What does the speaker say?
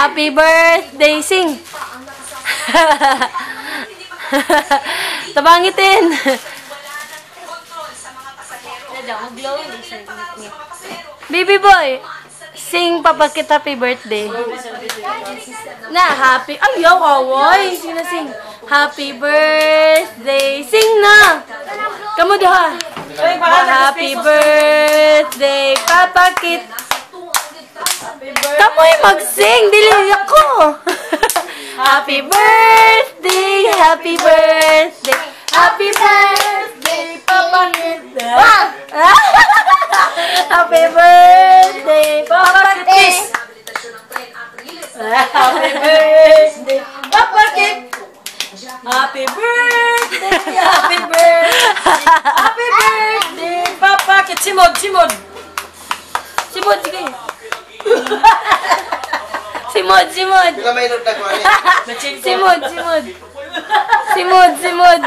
Happy birthday, sing! Tabangitin! Baby boy, sing papakit happy birthday. Na, happy... Ay, yaw, away! Sing na sing. Happy birthday! Sing na! Kamu diha. Happy birthday, Papa Kit. Kamoy mag-sing, dili ako. Happy birthday, happy birthday, happy birthday, Papa Kit. Happy birthday, Papa Kit. Happy birthday, Papa Kit. Happy birthday, happy birthday, happy birthday, Papa Kit. Simod, simod. Simod, sige. Simod, simod. Simod, simod. Simod, simod.